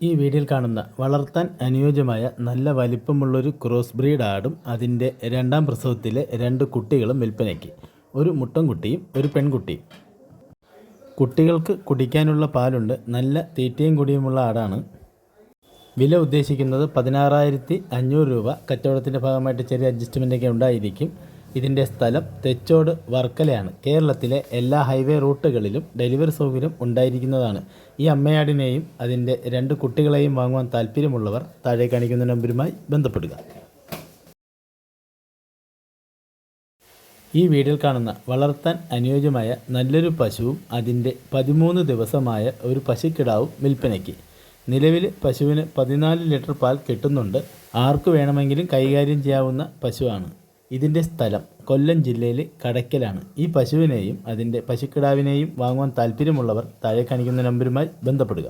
ഈ വീഡിയോയിൽ കാണുന്ന വളർത്താൻ അനുയോജ്യമായ നല്ല വലിപ്പമുള്ളൊരു ക്രോസ് ബ്രീഡ് ആടും അതിൻ്റെ രണ്ടാം പ്രസവത്തിലെ 2 കുട്ടികളും വിൽപ്പനയ്ക്ക്. ഒരു മുട്ടൻകുട്ടിയും ഒരു പെൺകുട്ടിയും. കുട്ടികൾക്ക് കുടിക്കാനുള്ള പാലുണ്ട്. നല്ല തീറ്റയും കുടിയുമുള്ള ആടാണ്. വില ഉദ്ദേശിക്കുന്നത് 16,500 രൂപ. കച്ചവടത്തിൻ്റെ ഭാഗമായിട്ട് ചെറിയ അഡ്ജസ്റ്റ്മെൻറ്റൊക്കെ ഉണ്ടായിരിക്കും. ഇതിൻ്റെ സ്ഥലം തെച്ചോട് വർക്കലയാണ്. കേരളത്തിലെ എല്ലാ ഹൈവേ റൂട്ടുകളിലും ഡെലിവറി സൗകര്യം ഉണ്ടായിരിക്കുന്നതാണ്. ഈ അമ്മയാടിനെയും അതിൻ്റെ 2 കുട്ടികളെയും വാങ്ങുവാൻ താല്പര്യമുള്ളവർ താഴെ കാണിക്കുന്ന നമ്പറുമായി ബന്ധപ്പെടുക. ഈ വീഡിയോയിൽ കാണുന്ന വളർത്താൻ അനുയോജ്യമായ നല്ലൊരു പശുവും അതിൻ്റെ 13 ദിവസമായ ഒരു പശുക്കിടാവും വിൽപ്പനയ്ക്ക്. നിലവിൽ പശുവിന് 14 ലിറ്റർ പാൽ കിട്ടുന്നുണ്ട്. ആർക്ക് വേണമെങ്കിലും കൈകാര്യം ചെയ്യാവുന്ന പശുവാണ്. ഇതിൻ്റെ സ്ഥലം കൊല്ലം ജില്ലയിലെ കടയ്ക്കലാണ്. ഈ പശുവിനെയും അതിൻ്റെ പശുക്കിടാവിനെയും വാങ്ങുവാൻ താല്പര്യമുള്ളവർ താഴെ കാണിക്കുന്ന നമ്പറുമായി ബന്ധപ്പെടുക.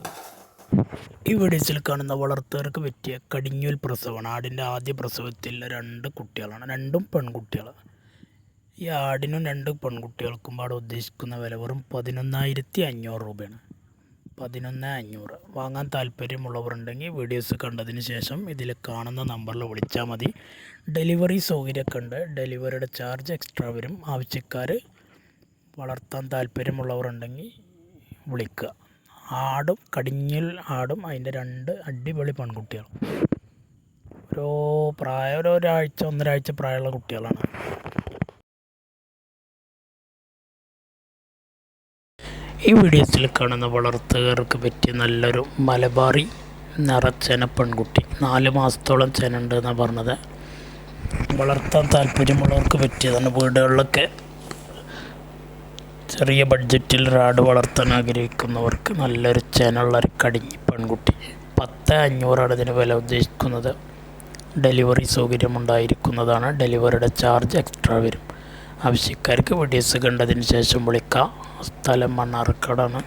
ഈ വീഡിയോസിൽ കാണുന്ന വളർത്തുകാർക്ക് പറ്റിയ കടിഞ്ഞൂൽ പ്രസവമാണ്. ആടിൻ്റെ ആദ്യ പ്രസവത്തിൽ 2 കുട്ടികളാണ്, 2ഉം പെൺകുട്ടികൾ. ഈ ആടിനും 2 പെൺകുട്ടികൾക്കും പാടെ ഉദ്ദേശിക്കുന്ന വില വെറും 11,500 രൂപയാണ്. 11,500. വാങ്ങാൻ താല്പര്യമുള്ളവരുണ്ടെങ്കിൽ വീഡിയോസ് കണ്ടതിന് ശേഷം ഇതിൽ കാണുന്ന നമ്പറിൽ വിളിച്ചാൽ മതി. ഡെലിവറി സൗകര്യമൊക്കെ ഉണ്ട്. ഡെലിവറിയുടെ ചാർജ് എക്സ്ട്രാ വരും. ആവശ്യക്കാർ വളർത്താൻ താല്പര്യമുള്ളവരുണ്ടെങ്കിൽ വിളിക്കുക. ആടും കടിഞ്ഞൂൽ ആടും അതിൻ്റെ 2 അടിപൊളി പെൺകുട്ടികളും. ഒരാഴ്ച 1.5 പ്രായമുള്ള കുട്ടികളാണ്. ഈ വീഡിയോസിൽ കാണുന്ന വളർത്തുകാർക്ക് പറ്റിയ നല്ലൊരു മലബാറി നിറച്ചെന പെൺകുട്ടി. 4 മാസത്തോളം ചെന ഉണ്ട് എന്നാണ് പറഞ്ഞത്. വളർത്താൻ താല്പര്യമുള്ളവർക്ക് പറ്റിയതാണ്. വീടുകളിലൊക്കെ ചെറിയ ബഡ്ജറ്റിൽ ആട് വളർത്താൻ ആഗ്രഹിക്കുന്നവർക്ക് നല്ലൊരു ചെനുള്ളൊരു കടിഞ്ഞി പെൺകുട്ടി. 10,500 ഇതിന് വില ഉദ്ദേശിക്കുന്നത്. ഡെലിവറി സൗകര്യമുണ്ടായിരിക്കുന്നതാണ്. ഡെലിവറിയുടെ ചാർജ് എക്സ്ട്രാ വരും. ആവശ്യക്കാർക്ക് വീഡിയോസ് കണ്ടതിന് ശേഷം വിളിക്കാം. സ്ഥലം മണ്ണാർക്കാടാണ്.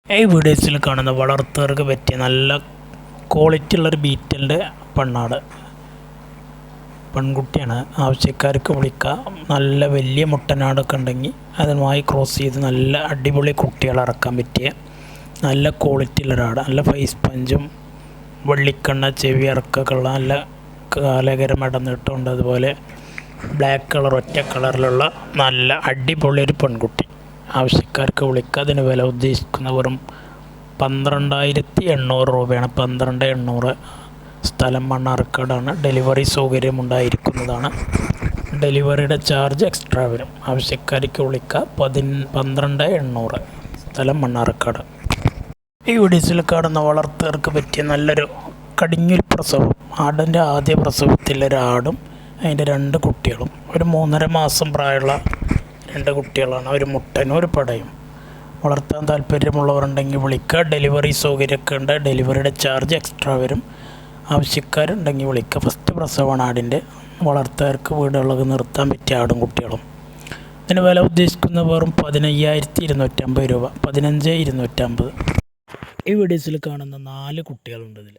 ഈ വീഡിയോസിൽ കാണുന്ന വളർത്തുകാർക്ക് പറ്റിയ നല്ല ക്വാളിറ്റി ഉള്ളൊരു ബീറ്റലിൻ്റെ പെൺകുട്ടിയാണ്. ആവശ്യക്കാർക്ക് വിളിക്കാം. നല്ല വലിയ മുട്ടനാടൊക്കെ ഉണ്ടെങ്കിൽ അതുമായി ക്രോസ് ചെയ്ത് നല്ല അടിപൊളി കുട്ടികളെ ഇറക്കാൻ പറ്റിയ നല്ല ക്വാളിറ്റി ഉള്ളൊരാട്. നല്ല ഫേസ് പഞ്ചും വെള്ളിക്കണ്ണ ചെവി ഇറക്കൊക്കെ ഉള്ള നല്ല കാലകരം ഇടന്നിട്ടുണ്ട്. അതുപോലെ ബ്ലാക്ക് കളർ ഒറ്റ കളറിലുള്ള നല്ല അടിപൊളി ഒരു പെൺകുട്ടി. ആവശ്യക്കാർക്ക് വിളിക്കുക. അതിന് വില ഉദ്ദേശിക്കുന്ന വെറും 12,800 രൂപയാണ്. 12,800. സ്ഥലം മണ്ണാർക്കാടാണ്. ഡെലിവറി സൗകര്യം ഉണ്ടായിരിക്കുന്നതാണ്. ഡെലിവറിയുടെ ചാർജ് എക്സ്ട്രാ വരും. ആവശ്യക്കാർക്ക് വിളിക്കുക. 12,800. സ്ഥലം മണ്ണാർക്കാട്. ഈ വീഡിയോസിൽ കാണുന്ന വളർത്തുകാർക്ക് പറ്റിയ നല്ലൊരു കടിഞ്ഞൂൽ പ്രസവം. ആടിൻ്റെ ആദ്യ പ്രസവത്തിൽ ഒരാടും അതിൻ്റെ 2 കുട്ടികളും. ഒരു 3.5 മാസം പ്രായമുള്ള 2 കുട്ടികളാണ്. ഒരു മുട്ടനും ഒരു പടയും. വളർത്താൻ താല്പര്യമുള്ളവരുണ്ടെങ്കിൽ വിളിക്കുക. ഡെലിവറി സൗകര്യമൊക്കെ ഉണ്ട്. ഡെലിവറിയുടെ ചാർജ് എക്സ്ട്രാ വരും. ആവശ്യക്കാരുണ്ടെങ്കിൽ വിളിക്കുക. ഫസ്റ്റ് പ്രസവമാണ് ആടിൻ്റെ. വളർത്തുകാർക്ക് വീടുകളിലൊക്കെ നിർത്താൻ പറ്റിയ ആടും കുട്ടികളും. ഇതിന് വില ഉദ്ദേശിക്കുന്ന വെറും 15,250 രൂപ. 15,250. ഈ വീഡിയോസിൽ കാണുന്ന 4 കുട്ടികളുണ്ട്. ഇതിൽ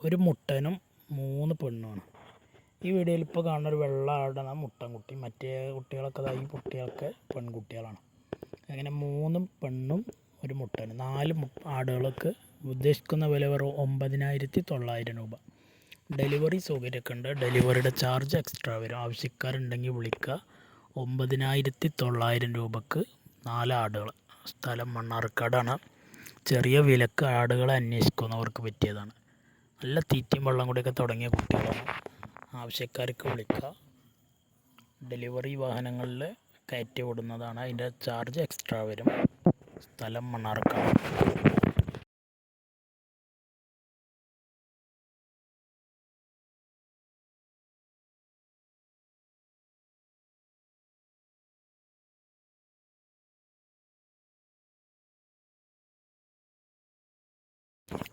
ഒരു മുട്ടനും 3 പെണ്ണുമാണ്. ഈ വീഡിയോയിൽ ഇപ്പോൾ കാണുന്ന ഒരു വെള്ള ആടാണ് മുട്ടൻകുട്ടി. മറ്റേ കുട്ടികളൊക്കെ ഈ കുട്ടികളൊക്കെ പെൺകുട്ടികളാണ്. അങ്ങനെ 3 പെണ്ണും ഒരു മുട്ടനും. 4 ആടുകൾക്ക് ഉദ്ദേശിക്കുന്ന വില വെറും 9,900 രൂപ. ഡെലിവറി സൗകര്യമൊക്കെ ഉണ്ട്. ഡെലിവറിയുടെ ചാർജ് എക്സ്ട്രാ വരും. ആവശ്യക്കാരുണ്ടെങ്കിൽ വിളിക്കുക. 9,900 രൂപക്ക് 4 ആടുകൾ. സ്ഥലം മണ്ണാർക്കാടാണ്. ചെറിയ വിലക്ക് ആടുകളെ അന്വേഷിക്കുന്നവർക്ക് പറ്റിയതാണ്. നല്ല തീറ്റയും വെള്ളം കൂടിയൊക്കെ തുടങ്ങിയ കുട്ടികളാണ്. ആവശ്യക്കാർക്ക് വിളിക്കുക. ഡെലിവറി വാഹനങ്ങളിൽ കയറ്റി വിടുന്നതാണ്. അതിൻ്റെ ചാർജ് എക്സ്ട്രാ വരും. സ്ഥലം മണ്ണാർക്കാട്.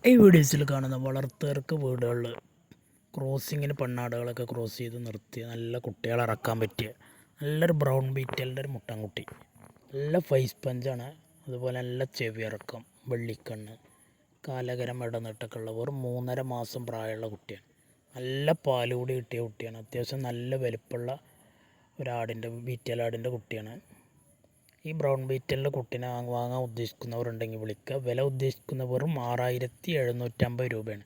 ഈ വീഡിയോസിൽ കാണുന്ന വളർത്തുകാർക്ക് വീടുകളിൽ ക്രോസിങ്ങിന് പെണ്ണാടുകളൊക്കെ ക്രോസ് ചെയ്ത് നിർത്തിയ നല്ല കുട്ടികളെ ഇറക്കാൻ പറ്റിയ നല്ലൊരു ബ്രൗൺ ബീറ്റലിൻ്റെ ഒരു മുട്ടൻകുട്ടി. നല്ല ഫേസ് പഞ്ചാണ്. അതുപോലെ നല്ല ചെവി ഇറക്കം, വെള്ളിക്കണ്ണ്, കാലകരം ഇടന്നിട്ടൊക്കെ ഉള്ള വെറും 3.5 മാസം പ്രായമുള്ള കുട്ടിയാണ്. നല്ല പാല് കൂടി കിട്ടിയ കുട്ടിയാണ്. അത്യാവശ്യം നല്ല വലുപ്പമുള്ള ബീറ്റലാടിൻ്റെ കുട്ടിയാണ്. ഈ ബ്രൗൺ ബീറ്റലിൻ്റെ കുട്ടീനെ വാങ്ങാൻ ഉദ്ദേശിക്കുന്നവരുണ്ടെങ്കിൽ വിളിക്കുക. വില ഉദ്ദേശിക്കുന്നവരും 6750 രൂപയാണ്.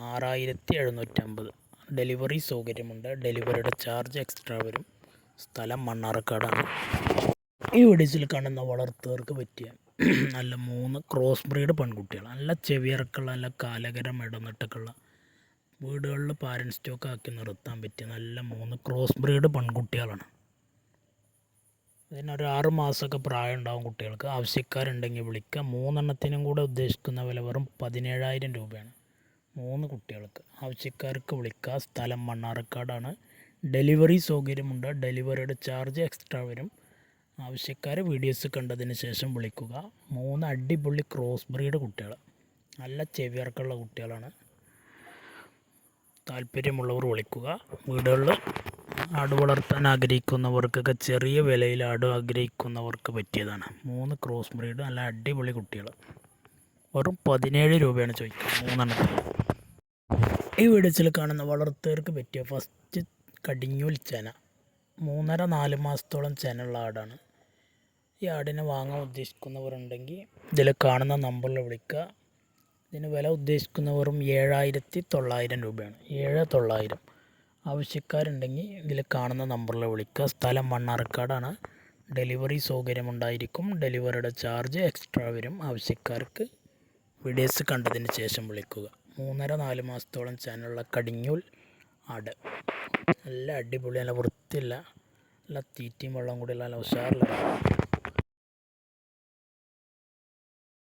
6750. ഡെലിവറി സൗകര്യമുണ്ട്. ഡെലിവറിയുടെ ചാർജ് എക്സ്ട്രാ വരും. സ്ഥലം മണ്ണാർക്കാടാണ്. ഈ വീഡിയോസിൽ കാണുന്ന വളർത്തുകാർക്ക് പറ്റിയ നല്ല 3 ക്രോസ് ബ്രീഡ് പെൺകുട്ടികൾ, നല്ല ചെവിയിറക്കുള്ള, നല്ല കാലകരം ഇടന്നിട്ടൊക്കെയുള്ള, വീടുകളിൽ പാരൻ സ്റ്റോക്ക് ആക്കി നിർത്താൻ പറ്റിയ നല്ല 3 ക്രോസ് ബ്രീഡ് പെൺകുട്ടികളാണ്. ഇതിനൊരു 6 മാസമൊക്കെ പ്രായം ഉണ്ടാവും കുട്ടികൾക്ക്. ആവശ്യക്കാരുണ്ടെങ്കിൽ വിളിക്കുക. 3 എണ്ണത്തിനും കൂടെ ഉദ്ദേശിക്കുന്ന വില വെറും 17,000 രൂപയാണ്. 3 കുട്ടികൾക്ക്. ആവശ്യക്കാർക്ക് വിളിക്കുക. സ്ഥലം മണ്ണാർക്കാടാണ്. ഡെലിവറി സൗകര്യമുണ്ട്. ഡെലിവറിയുടെ ചാർജ് എക്സ്ട്രാ വരും. ആവശ്യക്കാർ വീഡിയോസ് കണ്ടതിന് ശേഷം വിളിക്കുക. 3 അടിപൊളി ക്രോസ് ബ്രീഡ് കുട്ടികൾ, നല്ല ചെവിയിറക്കുള്ള കുട്ടികളാണ്. താല്പര്യമുള്ളവർ വിളിക്കുക. വീടുകളിൽ ആട് വളർത്താൻ ആഗ്രഹിക്കുന്നവർക്കൊക്കെ ചെറിയ വിലയിൽ ആട് ആഗ്രഹിക്കുന്നവർക്ക് പറ്റിയതാണ്. 3 ക്രോസ് ബ്രീഡ് നല്ല അടിപൊളി കുട്ടികൾ. വെറും 17 രൂപയാണ് ചോദിക്കുക 3 എണ്ണത്തിന്. ഈ വീഡിയോസിൽ കാണുന്ന വളർത്തുകാർക്ക് പറ്റിയ ഫസ്റ്റ് കടിഞ്ഞൂൽ ചെന, 3.5-4 മാസത്തോളം ചെനുള്ള ആടാണ്. ഈ ആടിനെ വാങ്ങാൻ ഉദ്ദേശിക്കുന്നവരുണ്ടെങ്കിൽ ഇതിൽ കാണുന്ന നമ്പറിൽ വിളിക്കുക. ഇതിന് വില ഉദ്ദേശിക്കുന്നവരും 7,900 രൂപയാണ്. 7,900. ആവശ്യക്കാരുണ്ടെങ്കിൽ ഇതിൽ കാണുന്ന നമ്പറിൽ വിളിക്കുക. സ്ഥലം മണ്ണാർക്കാടാണ്. ഡെലിവറി സൗകര്യമുണ്ടായിരിക്കും. ഡെലിവറിയുടെ ചാർജ് എക്സ്ട്രാ വരും. ആവശ്യക്കാർക്ക് വീഡിയോസ് കണ്ടതിന് ശേഷം വിളിക്കുക. 3.5-4 മാസത്തോളം ചാനലുള്ള കടിഞ്ഞൂൽ ആട്, നല്ല അടിപൊളി, നല്ല വൃത്തിയുള്ള, നല്ല തീറ്റയും വെള്ളം കൂടിയുള്ള, നല്ല ഉഷാറിലാണ്.